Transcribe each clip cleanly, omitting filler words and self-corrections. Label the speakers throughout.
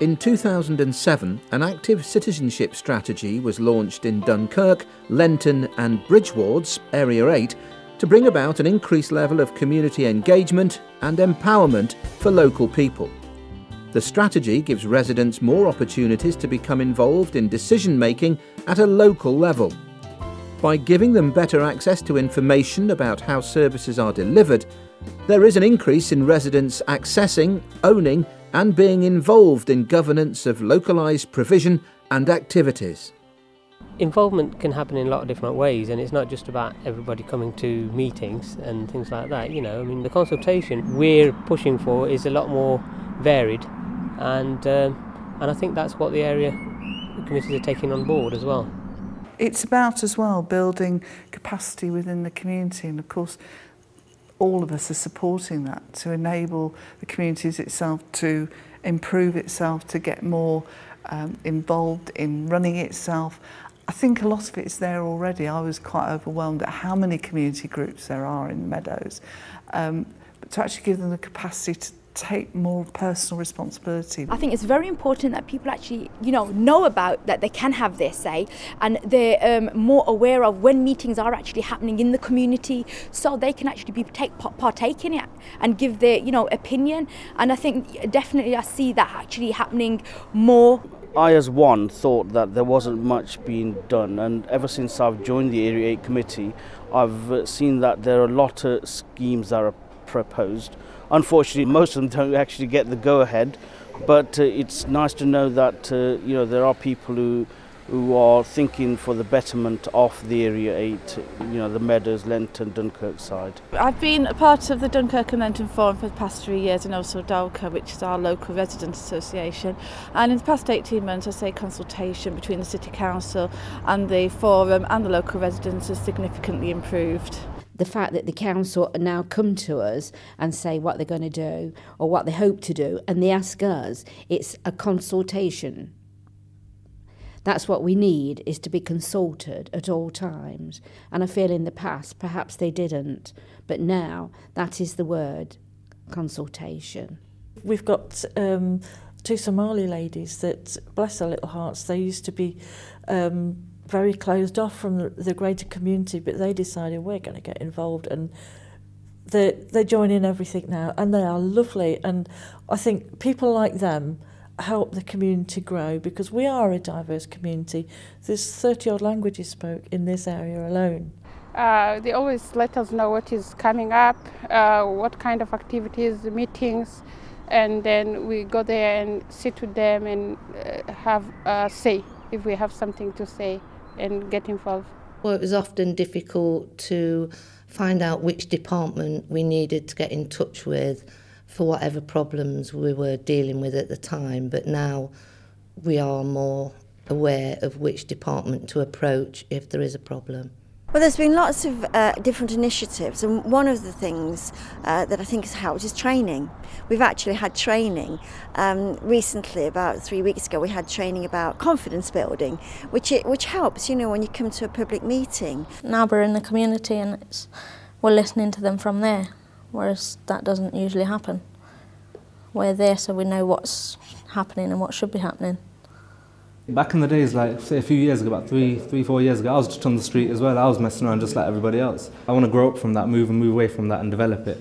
Speaker 1: In 2007, an active citizenship strategy was launched in Dunkirk, Lenton and Bridge wards, Area 8, to bring about an increased level of community engagement and empowerment for local people. The strategy gives residents more opportunities to become involved in decision-making at a local level. By giving them better access to information about how services are delivered, there is an increase in residents accessing, owning and being involved in governance of localised provision and activities.
Speaker 2: Involvement can happen in a lot of different ways, and it's not just about everybody coming to meetings and things like that. You know, I mean, the consultation we're pushing for is a lot more varied, and I think that's what the area committees are taking on board as well.
Speaker 3: It's about as well building capacity within the community, and of course all of us are supporting that to enable the communities itself to improve itself, to get more involved in running itself. I think a lot of it is there already. I was quite overwhelmed at how many community groups there are in the Meadows, but to actually give them the capacity to take more personal responsibility.
Speaker 4: I think it's very important that people actually, know about that they can have their say, and they're more aware of when meetings are actually happening in the community, so they can actually partake in it and give their, opinion. And I think definitely I see that actually happening more.
Speaker 5: I, as one, thought that there wasn't much being done, and ever since I've joined the Area 8 committee, I've seen that there are a lot of schemes that are proposed. Unfortunately, most of them don't actually get the go-ahead, but it's nice to know that there are people who are thinking for the betterment of the Area 8, the Meadows, Lenton, Dunkirk side.
Speaker 6: I've been a part of the Dunkirk and Lenton Forum for the past 3 years, and also DALCA, which is our local residents association. And in the past 18 months, I say consultation between the City Council and the Forum and the local residents has significantly improved.
Speaker 7: The fact that the council now come to us and say what they're going to do or what they hope to do, and they ask us, it's a consultation. That's what we need, is to be consulted at all times. And I feel in the past, perhaps they didn't, but now that is the word, consultation.
Speaker 8: We've got two Somali ladies that, bless their little hearts, they used to be very closed off from the greater community, but they decided we're going to get involved, and they join in everything now, and they are lovely. And I think people like them help the community grow, because we are a diverse community. There's 30 odd languages spoke in this area alone.
Speaker 9: They always let us know what is coming up, what kind of activities, meetings, and then we go there and sit with them and have a say if we have something to say and get involved.
Speaker 10: Well, it was often difficult to find out which department we needed to get in touch with for whatever problems we were dealing with at the time, but now we are more aware of which department to approach if there is a problem.
Speaker 11: Well, there's been lots of different initiatives, and one of the things that I think has helped is training. We've actually had training recently, about 3 weeks ago. We had training about confidence building, which helps, when you come to a public meeting.
Speaker 12: Now we're in the community, and we're listening to them from there, whereas that doesn't usually happen. We're there so we know what's happening and what should be happening.
Speaker 13: Back in the days, like say a few years ago, about 4 years ago, I was just on the street as well. I was messing around just like everybody else. I want to grow up from that, move away from that and develop it.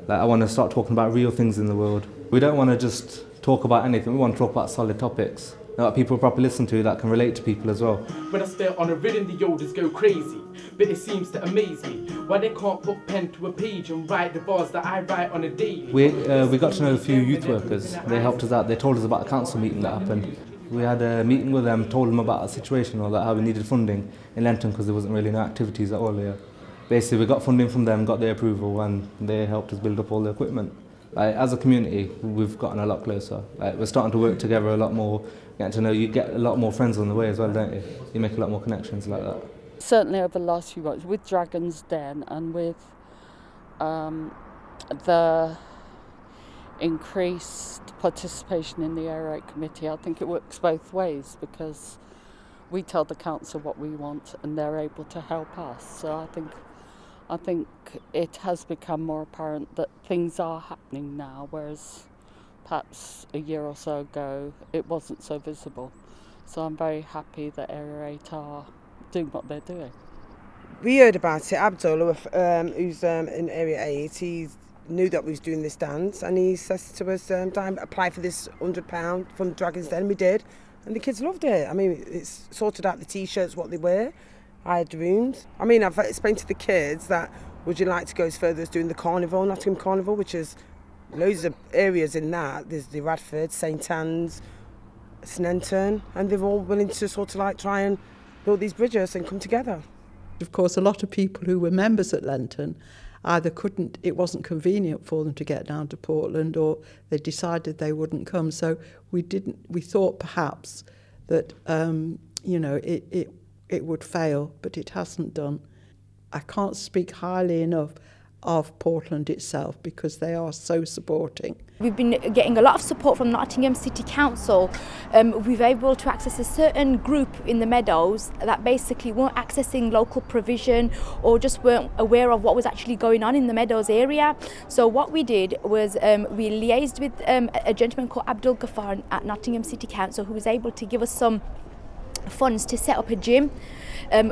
Speaker 13: Like, I want to start talking about real things in the world. We don't want to just talk about anything, we want to talk about solid topics that people properly listen to, that can relate to people as well.
Speaker 14: When I stare on a rhythm, the olders go crazy, but it seems to amaze me why they can't put pen to a page and write the bars that I write on a daily.
Speaker 13: We got to know a few youth workers. They helped us out. They told us about a council meeting that happened. We had a meeting with them, told them about our situation, or that how we needed funding in Lenton because there wasn't really no activities at all here. Basically, we got funding from them, got their approval, and they helped us build up all the equipment. Like, as a community, we've gotten a lot closer. Like, we're starting to work together a lot more, getting to know, you get a lot more friends on the way as well, don't you? You make a lot more connections like that.
Speaker 15: Certainly over the last few months, with Dragon's Den and with the increased participation in the Area 8 committee, I think it works both ways, because we tell the council what we want and they're able to help us. So I think I think it has become more apparent that things are happening now, whereas perhaps a year or so ago it wasn't so visible. So I'm very happy that Area 8 are doing what they're doing.
Speaker 16: We heard about it. Abdul, who's in Area 8, he knew that we was doing this dance, and he says to us, apply for this £100 from Dragon's Den. We did, and the kids loved it. I mean, it's sorted out the T-shirts, what they wear. I had the rooms. I mean, I've explained to the kids that would you like to go as further as doing the carnival, Nottingham Carnival, which is loads of areas in that. There's the Radford, St Anne's, Sneinton, and they're all willing to sort of like try and build these bridges and come together.
Speaker 17: Of course, a lot of people who were members at Lenton either couldn't, it wasn't convenient for them to get down to Portland, or they decided they wouldn't come. So we thought perhaps that, you know, it would fail, but it hasn't done. I can't speak highly enough of Portland itself because they are so supporting.
Speaker 4: We've been getting a lot of support from Nottingham City Council. We've been able to access a certain group in the Meadows that basically weren't accessing local provision or just weren't aware of what was actually going on in the Meadows area. So what we did was we liaised with a gentleman called Abdul Ghaffar at Nottingham City Council, who was able to give us some funds to set up a gym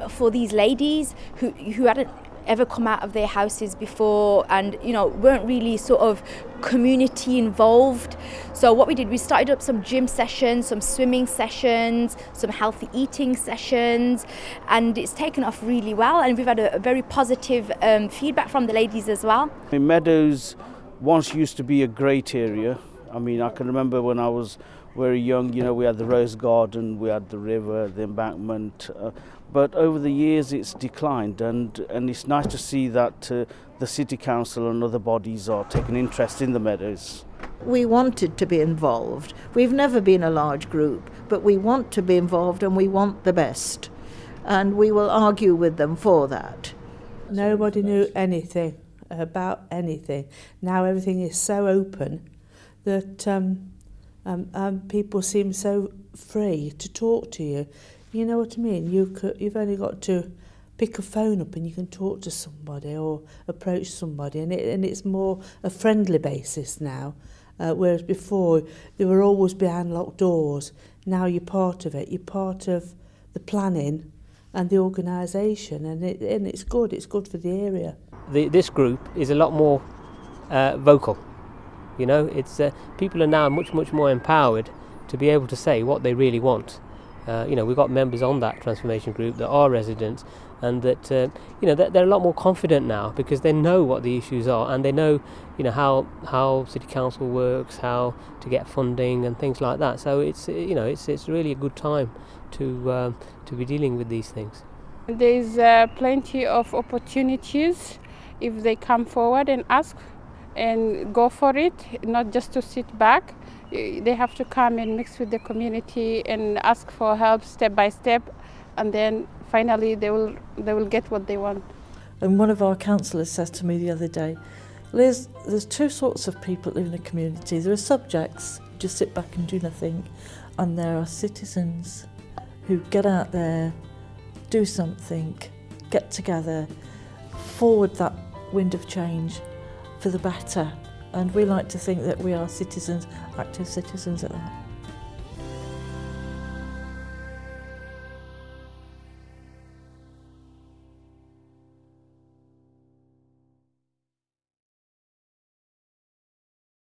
Speaker 4: for these ladies who hadn't ever come out of their houses before and, you know, weren't really sort of community involved. So what we did, we started up some gym sessions, some swimming sessions, some healthy eating sessions, and it's taken off really well, and we've had a very positive feedback from the ladies as well.
Speaker 5: Meadows once used to be a great area. I mean, I can remember when I was very young, you know, we had the Rose Garden, we had the river, the embankment, but over the years it's declined, and it's nice to see that the City Council and other bodies are taking interest in the Meadows.
Speaker 18: We wanted to be involved. We've never been a large group, but we want to be involved and we want the best, and we will argue with them for that.
Speaker 8: Nobody knew anything about anything. Now everything is so open that people seem so free to talk to you. You know what I mean? You've only got to pick a phone up and you can talk to somebody or approach somebody, and it's more a friendly basis now. Whereas before they were always behind locked doors. Now you're part of it. You're part of the planning and the organisation, and it's good. It's good for the area.
Speaker 2: This group is a lot more vocal. You know, it's people are now much more empowered to be able to say what they really want. You know, we've got members on that transformation group that are residents, and that you know, they're a lot more confident now because they know what the issues are, and they know, you know, how City Council works, how to get funding and things like that. So it's, you know, it's really a good time to be dealing with these things.
Speaker 9: There's plenty of opportunities if they come forward and ask and go for it, not just to sit back. They have to come and mix with the community and ask for help step by step, and then finally they will get what they want.
Speaker 8: And one of our councillors said to me the other day, Liz, there's two sorts of people in the community. There are subjects who just sit back and do nothing, and there are citizens who get out there, do something, get together, forward that wind of change for the better. And we like to think that we are citizens, active citizens at that.